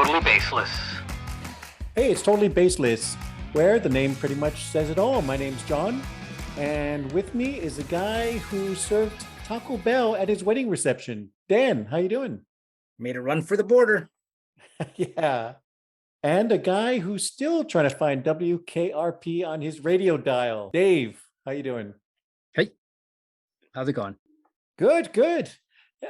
totally baseless. Hey, it's Totally Baseless, where the name pretty much says it all. My name's John, and with me is a guy who served Taco Bell at his wedding reception. Dan, how you doing? Made a run for the border. Yeah. And a guy who's still trying to find WKRP on his radio dial. Dave, how you doing? Hey, how's it going? Good, good.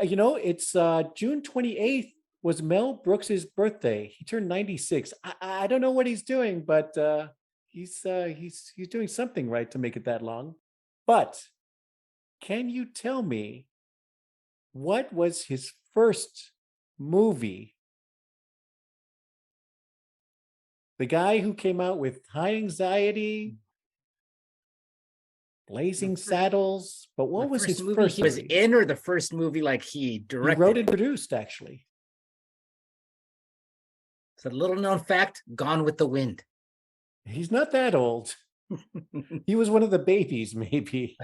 You know, it's June 28th was Mel Brooks's birthday. He turned 96. I don't know what he's doing, but he's doing something right to make it that long. But can you tell me what was his first movie? The guy who came out with High Anxiety, Blazing Saddles, but what was his movie first he was movie? in, or the first movie like he He directed? wrote and produced, actually. It's a little known fact, Gone with the Wind. He's not that old. He was one of the babies, maybe.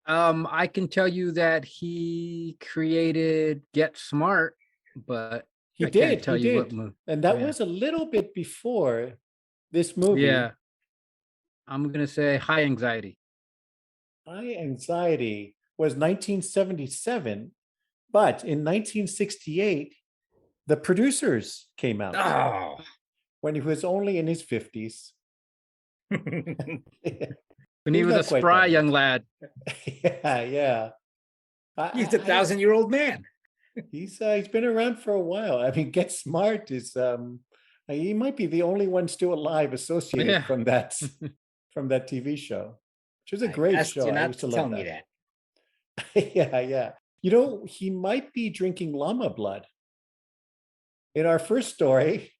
I can tell you that he created Get Smart, but He I can't did. tell He you did. what movie. And that Yeah. was a little bit before this movie. Yeah. I'm gonna say High Anxiety. High Anxiety was 1977, but in 1968, The Producers came out Oh. when he was only in his 50s. When He's he was not a quite spry that young old. lad. Yeah. He's a 1,000-year-old man. He's been around for a while. I mean, Get Smart is he might be the only one still alive associated Yeah. from that TV show, which was a great I asked show. you I not used to to love tell me that. that. Yeah. You know, he might be drinking llama blood. In our first story,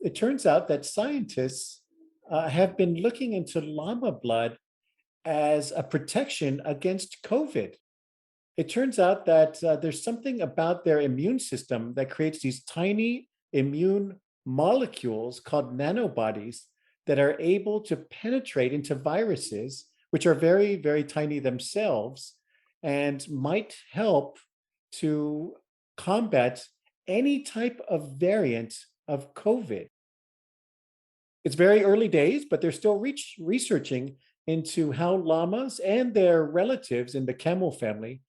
it turns out that scientists have been looking into llama blood as a protection against COVID. It turns out that there's something about their immune system that creates these tiny immune molecules called nanobodies that are able to penetrate into viruses, which are very, very tiny themselves, and might help to combat any type of variant of COVID. It's very early days, but they're still researching into how llamas and their relatives in the camel family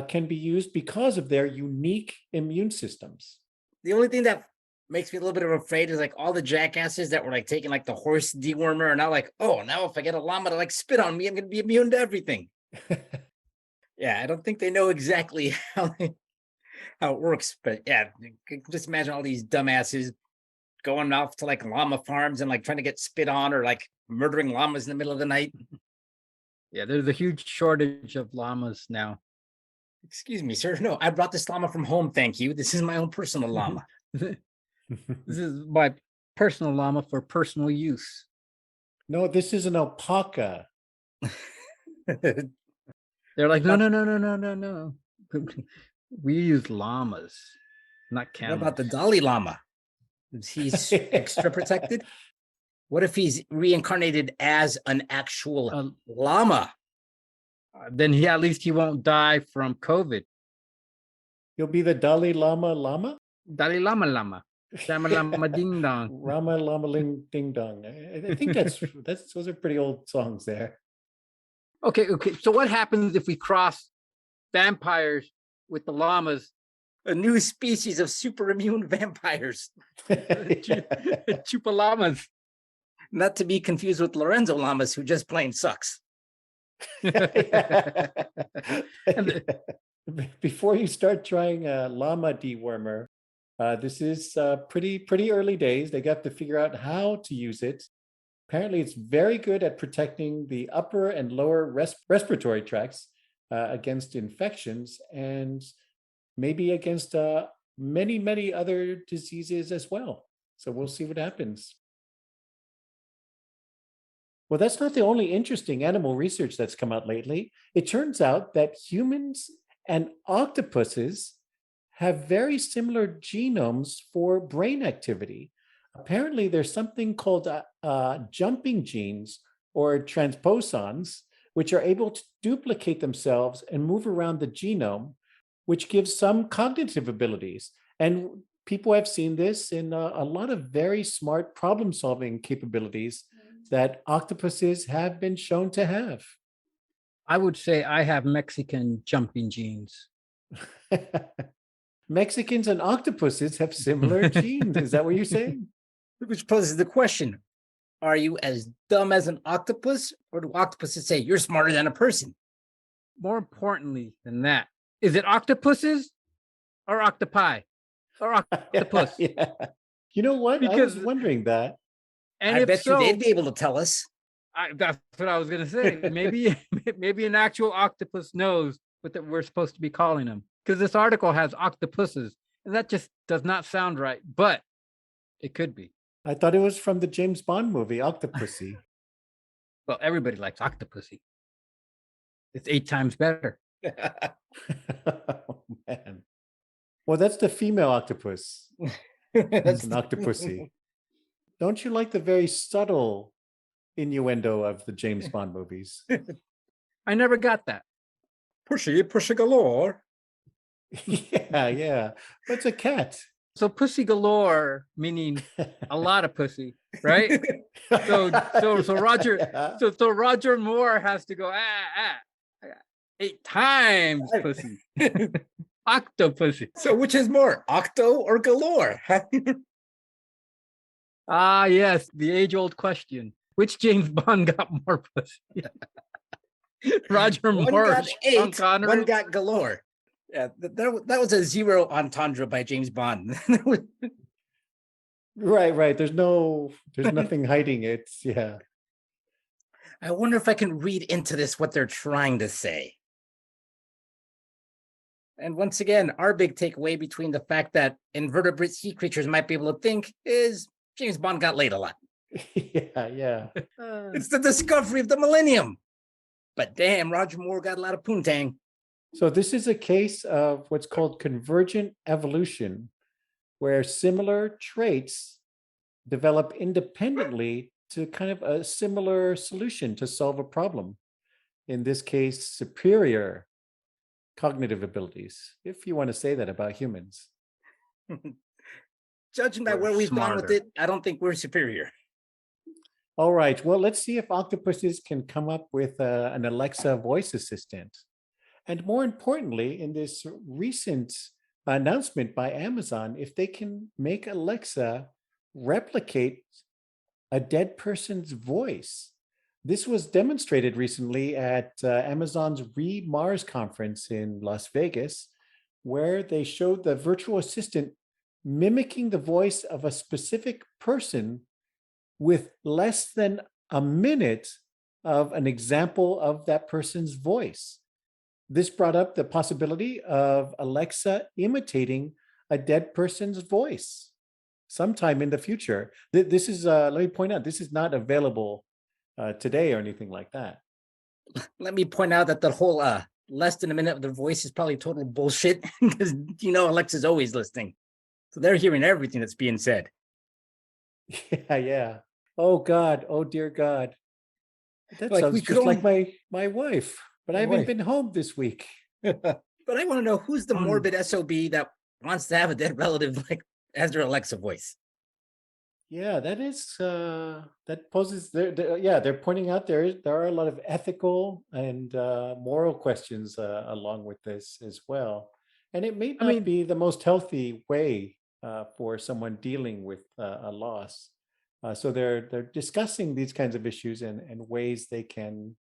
can be used because of their unique immune systems. The only thing that makes me a little bit of afraid is like all the jackasses that were like taking like the horse dewormer, and now like, oh, now if I get a llama to like spit on me, I'm gonna be immune to everything. Yeah, I don't think they know exactly how it works, but yeah, you can just imagine all these dumbasses going off to like llama farms and like trying to get spit on, or like murdering llamas in the middle of the night. Yeah, there's a huge shortage of llamas now. Excuse me, sir. No, I brought this llama from home. Thank you. This is my own personal llama. This is my personal llama for personal use. No, this is an alpaca. They're like, no. We use llamas, not What camels. about the Dalai Lama? Is he extra protected? What if he's reincarnated as an actual llama? Then at least he won't die from COVID. You'll be the Dalai Lama? Dalai Lama. Shama Lama Ding Dong. Rama Lama Ling Ding Dong. I think that's those are pretty old songs there. Okay. So what happens if we cross vampires with the llamas? A new species of super immune vampires. Chupa llamas. Not to be confused with Lorenzo Llamas, who just plain sucks. Before you start trying a llama dewormer, this is pretty early days. They got to figure out how to use it. Apparently, it's very good at protecting the upper and lower respiratory tracts against infections, and maybe against many other diseases as well. So we'll see what happens. Well, that's not the only interesting animal research that's come out lately. It turns out that humans and octopuses have very similar genomes for brain activity. Apparently, there's something called jumping genes or transposons, which are able to duplicate themselves and move around the genome, which gives some cognitive abilities. And people have seen this in a lot of very smart problem solving capabilities that octopuses have been shown to have. I would say I have Mexican jumping genes. Mexicans and octopuses have similar genes. Is that what you're saying? Which poses the question: are you as dumb as an octopus, or do octopuses say you're smarter than a person? More importantly than that, is it octopuses or octopi or octopus? Yeah. You know what? I was Because, wondering that. and I if bet you so, they'd be able to tell us. that's what I was gonna say. Maybe, maybe an actual octopus knows what that we're supposed to be calling them. Because this article has octopuses, and that just does not sound right. But it could be. I thought it was from the James Bond movie, Octopussy. Well, everybody likes Octopussy. It's 8 times better. Oh, man. Well, that's the female octopus. It's an Octopussy. Don't you like the very subtle innuendo of the James Bond movies? I never got that. Pushy galore. Yeah. But it's a cat. So pussy galore, meaning a lot of pussy, right? So Roger, Yeah. so Roger Moore has to go 8 times pussy. Octopussy. So which is more, octo or galore? Ah, yes, the age-old question. Which James Bond got more pussy? Roger One Moore, got Sean 8, Connery? one got galore. Yeah, that was a zero entendre by James Bond. Right. There's nothing hiding it. Yeah. I wonder if I can read into this what they're trying to say. And once again, our big takeaway between the fact that invertebrate sea creatures might be able to think is James Bond got laid a lot. Yeah. It's the discovery of the millennium. But damn, Roger Moore got a lot of poontang. So this is a case of what's called convergent evolution, where similar traits develop independently to kind of a similar solution to solve a problem. In this case, superior cognitive abilities, if you want to say that about humans. Judging by We're where we've gone with smarter. it, I don't think we're superior. All right, well, let's see if octopuses can come up with an Alexa voice assistant. And more importantly, in this recent announcement by Amazon, if they can make Alexa replicate a dead person's voice. This was demonstrated recently at Amazon's Re-Mars conference in Las Vegas, where they showed the virtual assistant mimicking the voice of a specific person with less than a minute of an example of that person's voice. This brought up the possibility of Alexa imitating a dead person's voice sometime in the future. This is, let me point out, this is not available today or anything like that. Let me point out that the whole less than a minute of the voice is probably total bullshit, because Alexa's always listening. So they're hearing everything that's being said. Yeah. Oh God. Oh dear God. That Like, sounds we could just like my wife, but I My haven't wife. been home this week. But I want to know who's the morbid SOB that wants to have a dead relative like as their Alexa voice. Yeah, that is that poses they're pointing out there are a lot of ethical and moral questions along with this as well, and it may not be the most healthy way for someone dealing with a loss. So they're discussing these kinds of issues and ways they can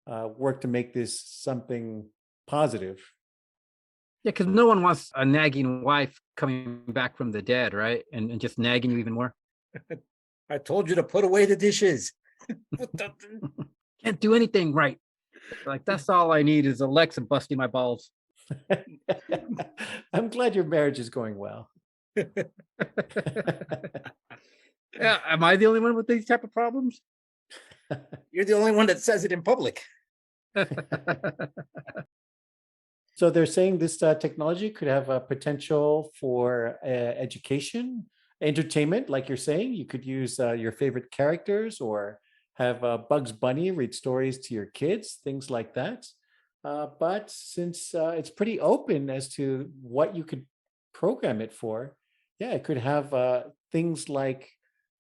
work to make this something positive. Yeah, because no one wants a nagging wife coming back from the dead, right? And just nagging you even more. I told you to put away the dishes. Can't do anything right. Like, that's all I need is Alexa busting my balls. I'm glad your marriage is going well. Yeah, am I the only one with these type of problems? You're the only one that says it in public. So they're saying this technology could have a potential for education, entertainment, like you're saying. You could use your favorite characters or have Bugs Bunny read stories to your kids, things like that. But since it's pretty open as to what you could program it for, Yeah, it could have things like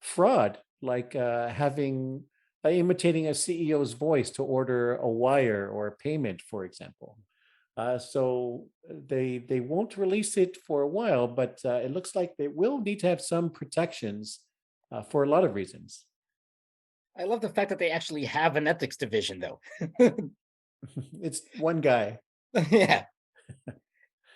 fraud, like having imitating a CEO's voice to order a wire or a payment, for example. So they won't release it for a while, but it looks like they will need to have some protections for a lot of reasons. I love the fact that they actually have an ethics division, though. It's one guy. Yeah.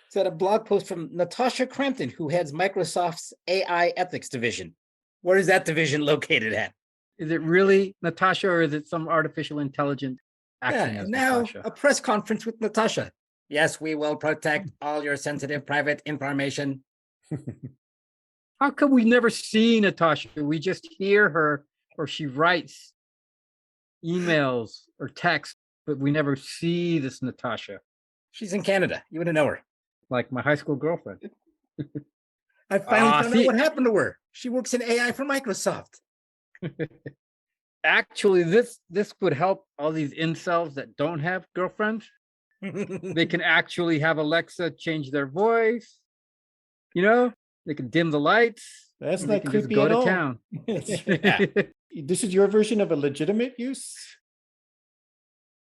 So, a blog post from Natasha Crampton, who heads Microsoft's AI ethics division. Where is that division located at? Is it really Natasha or is it some artificial intelligence Yeah, acting and as now Natasha? a press conference with Natasha. Yes, we will protect all your sensitive private information. How come we never see Natasha? We just hear her or she writes emails or text, but we never see this Natasha, She's in Canada. You wouldn't know her. like my high school girlfriend. I finally found out See, what happened to her. She works in AI for Microsoft. actually, this would help all these incels that don't have girlfriends. They can actually have Alexa change their voice. You know, they can dim the lights. That's and they not can just creepy go at to all. town. Yeah. This is your version of a legitimate use?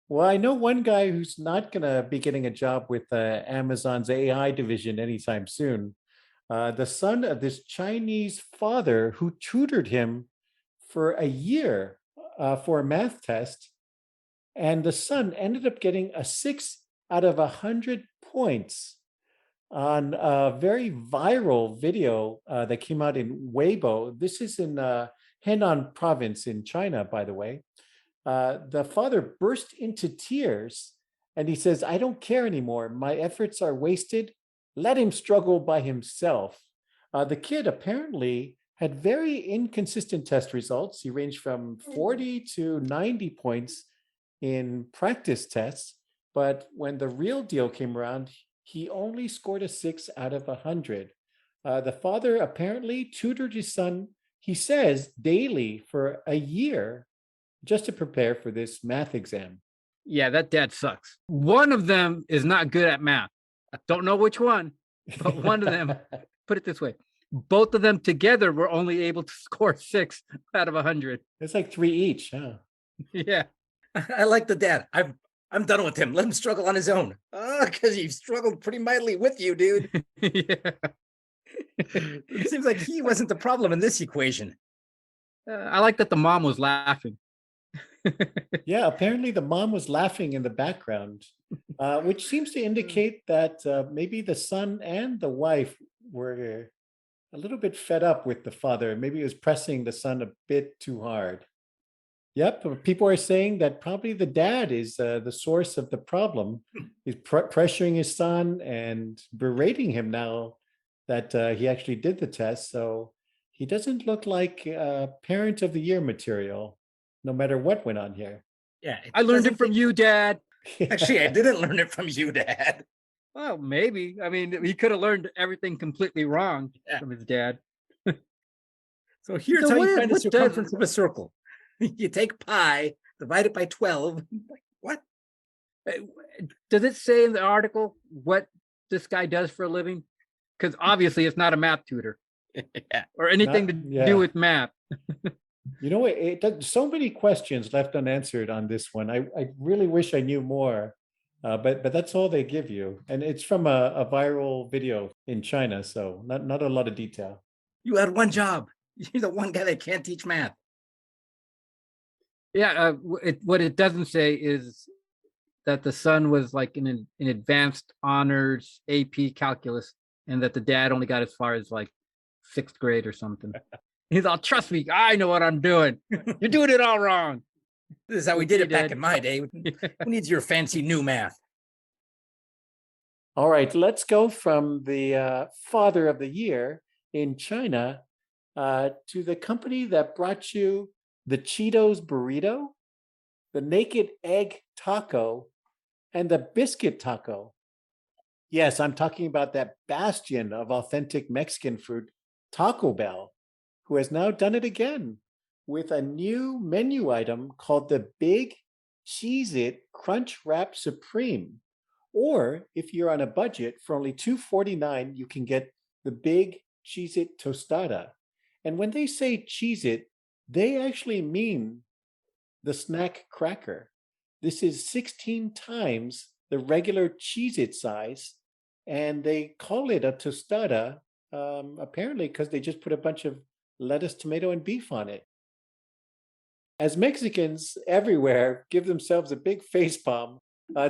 Well, I know one guy who's not going to be getting a job with Amazon's AI division anytime soon. The son of this Chinese father who tutored him for a year for a math test. And the son ended up getting a 6 out of 100 points on a very viral video that came out in Weibo. This is in Henan province in China, by the way. The father burst into tears and he says, "I don't care anymore. My efforts are wasted. Let him struggle by himself." The kid apparently had very inconsistent test results. He ranged from 40 to 90 points in practice tests, but when the real deal came around, he only scored a 6 out of 100. The father apparently tutored his son, he says, daily for a year just to prepare for this math exam. Yeah, that dad sucks. One of them is not good at math. I don't know which one, but one of them, put it this way, both of them together were only able to score 6 out of 100. It's like 3 each, huh? Yeah. I like the dad. I'm done with him. Let him struggle on his own. Because he struggled pretty mightily with you, dude. Yeah. It seems like he wasn't the problem in this equation. I like that the mom was laughing. Yeah, apparently the mom was laughing in the background, which seems to indicate that maybe the son and the wife were a little bit fed up with the father. Maybe he was pressing the son a bit too hard. Yep, people are saying that probably the dad is the source of the problem. He's pressuring his son and berating him now that he actually did the test. So he doesn't look like parent of the year material, no matter what went on here. Yeah. I learned it from you, Dad. Actually, I didn't learn it from you, Dad. Well, maybe. I mean, he could have learned everything completely wrong from his dad. So here's So how what- you find the what does- circumference of a circle. You take pi, divide it by 12. Like, what? Does it say in the article what this guy does for a living? Because obviously it's not a math tutor Yeah. or anything Not- to yeah. do with math. You know, so many questions left unanswered on this one. I really wish I knew more, but that's all they give you, and it's from a viral video in China, so not a lot of detail. You had one job. You're the one guy that can't teach math. Yeah, what it doesn't say is that the son was like in advanced honors AP calculus, and that the dad only got as far as like 6th grade or something. He's all, trust me, I know what I'm doing. You're doing it all wrong. This is how we did it back Dad. in my day. Who needs your fancy new math? All right, let's go from the father of the year in China to the company that brought you the Cheetos burrito, the naked egg taco, and the biscuit taco. Yes, I'm talking about that bastion of authentic Mexican food, Taco Bell, who has now done it again with a new menu item called the Big Cheez-It Crunch Wrap Supreme. Or if you're on a budget, for only $2.49, you can get the Big Cheez It Tostada. And when they say Cheez It, they actually mean the snack cracker. This is 16 times the regular Cheez It size, and they call it a tostada, apparently because they just put a bunch of lettuce, tomato, and beef on it. As Mexicans everywhere give themselves a big facepalm,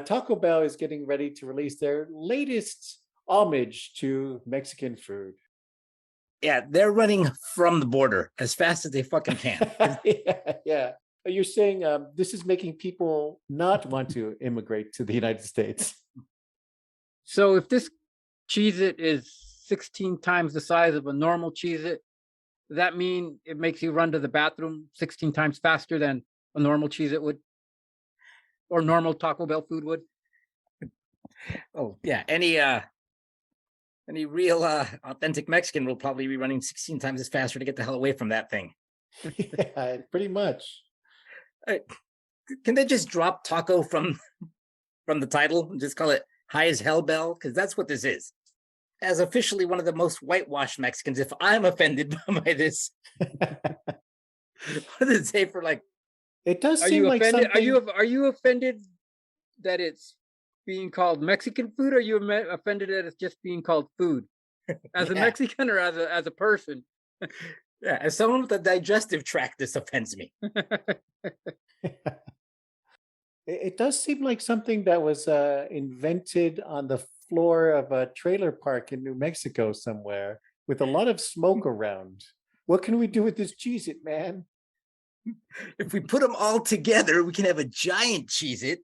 Taco Bell is getting ready to release their latest homage to Mexican food. Yeah, they're running from the border as fast as they fucking can. Yeah. You're saying this is making people not want to immigrate to the United States. So if this Cheez-It is 16 times the size of a normal Cheez-It, does that mean it makes you run to the bathroom 16 times faster than a normal Cheez-It would? Or normal Taco Bell food would? Oh, yeah. Any real authentic Mexican will probably be running 16 times as faster to get the hell away from that thing. Yeah, pretty much. Can they just drop taco from the title and just call it High as Hell Bell? Because that's what this is. As officially one of the most whitewashed Mexicans, if I'm offended by this, what does it say for like? It does Are seem you like offended? something. Are you offended that it's being called Mexican food, or are you offended that it's just being called food? As a Yeah. Mexican or as a person? Yeah, as someone with a digestive tract, this offends me. It does seem like something that was invented on the floor of a trailer park in New Mexico somewhere with a lot of smoke around. What can we do with this Cheez It, man? If we put them all together, we can have a giant Cheez-It.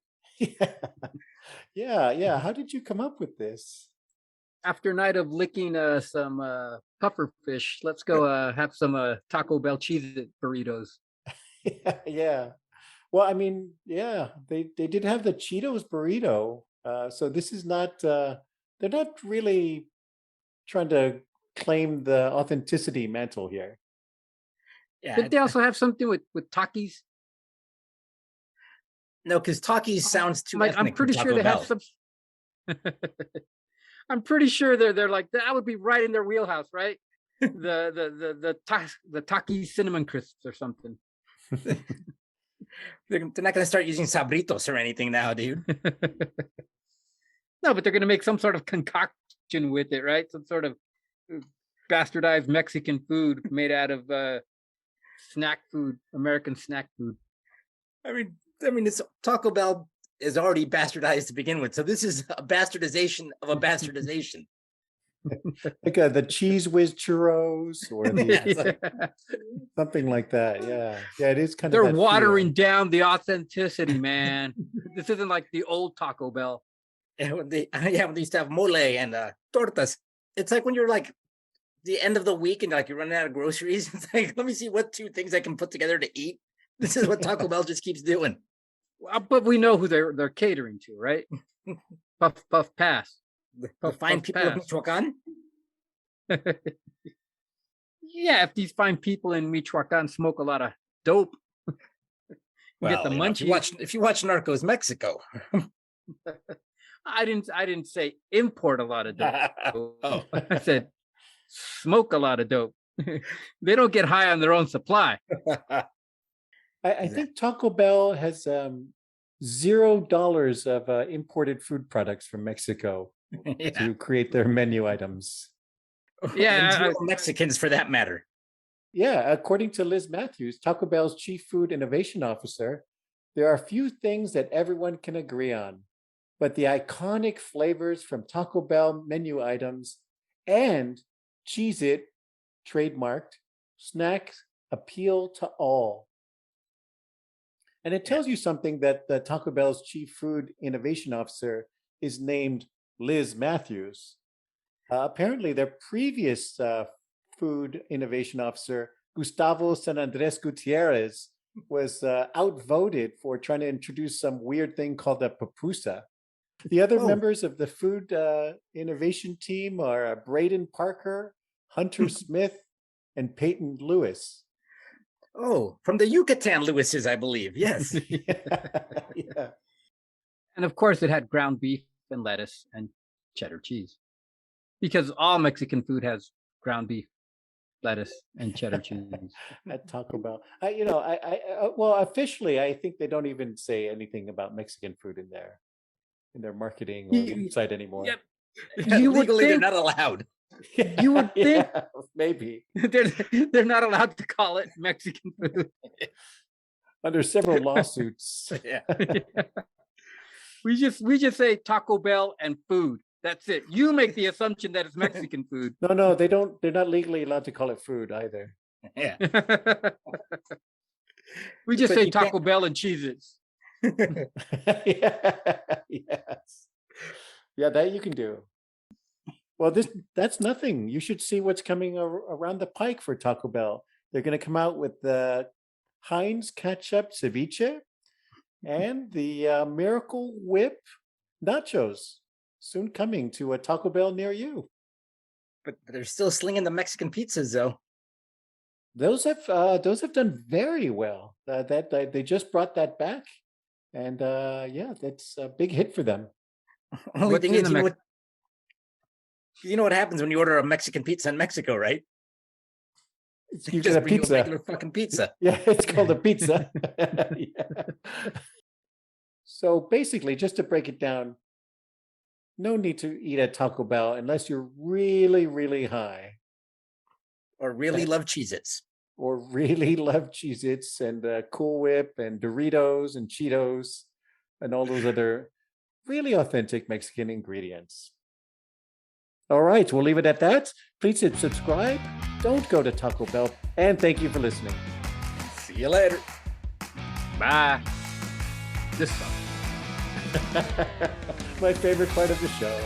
Yeah. How did you come up with this? After a night of licking some puffer fish, let's go have some Taco Bell Cheez-It burritos. Yeah. Well, I mean, yeah, they did have the Cheetos burrito. So this is not they're not really trying to claim the authenticity mantle here. Yeah, Did they also have something with Takis? no, because Takis sounds too Like, I'm ethnic for pretty sure Taco they Bell. have some. I'm pretty sure they're like, that would be right in their wheelhouse, right? the Taki cinnamon crisps or something. They're not going to start using Sabritos or anything now, dude. No, but they're going to make some sort of concoction with it, right? Some sort of bastardized Mexican food made out of snack food, American snack food. I mean, it's Taco Bell is already bastardized to begin with, so this is a bastardization of a bastardization. Like the cheese whiz churros or the, Yeah, something like that. Yeah, it is kind they're of that watering feel. down the authenticity, man. This isn't like the old Taco Bell. and when they used to have mole and tortas. It's like when you're like the end of the week and like you're running out of groceries. It's like, let me see what two things I can put together to eat. This is what Taco Bell just keeps doing. But we know who they're catering to, right? Puff Pass. The fine people of Michoacan. Yeah, if these fine people in Michoacan smoke a lot of dope, get the munchies. If you watch Narcos Mexico. I didn't say import a lot of dope. Oh. I said smoke a lot of dope. They don't get high on their own supply. I think Taco Bell has $0 of imported food products from Mexico to create their menu items. Yeah, Mexicans for that matter. Yeah, according to Liz Matthews, Taco Bell's chief food innovation officer, there are few things that everyone can agree on, but the iconic flavors from Taco Bell menu items and Cheez It, trademarked, snacks appeal to all. And it tells you something that the Taco Bell's chief food innovation officer is named Liz Matthews. Apparently, their previous food innovation officer, Gustavo San Andres Gutierrez, was outvoted for trying to introduce some weird thing called a pupusa. The other members of the food innovation team are Braden Parker, Hunter Smith, and Peyton Lewis. Oh, from the Yucatan Lewises, I believe. Yes. Yeah. And of course, it had ground beef and lettuce and cheddar cheese. Because all Mexican food has ground beef, lettuce, and cheddar cheese. At Taco Bell. Well, officially, I think they don't even say anything about Mexican food in their marketing or website anymore. Yep. Yeah, You would legally, they're think- not allowed. You would think- Yeah, maybe they're not allowed to call it Mexican food. under several lawsuits. Yeah. We just say Taco Bell and food. That's it. You make the assumption that it's Mexican food. No, they don't. They're not legally allowed to call it food either. Yeah. We just But say you can't- Taco Bell and Cheez Its. Yeah, yes. Yeah, that you can do. Well, that's nothing. You should see what's coming around the pike for Taco Bell. They're going to come out with the Heinz ketchup ceviche and the Miracle Whip nachos. Soon coming to a Taco Bell near you. But they're still slinging the Mexican pizzas, though. Those have done very well. That they just brought that back, and yeah, that's a big hit for them. Only What's thing in is, the you know what happens when you order a Mexican pizza in Mexico, right? They You just get a bring you pizza. regular fucking pizza. Yeah, it's called a pizza. Yeah. So basically, just to break it down, no need to eat at Taco Bell unless you're really, really high Or really love Cheez-Its. or really love Cheez Its and Cool Whip and Doritos and Cheetos and all those other really authentic Mexican ingredients. All right, we'll leave it at that. Please hit subscribe. Don't go to Taco Bell. And thank you for listening. See you later. Bye. This sucks. My favorite part of the show.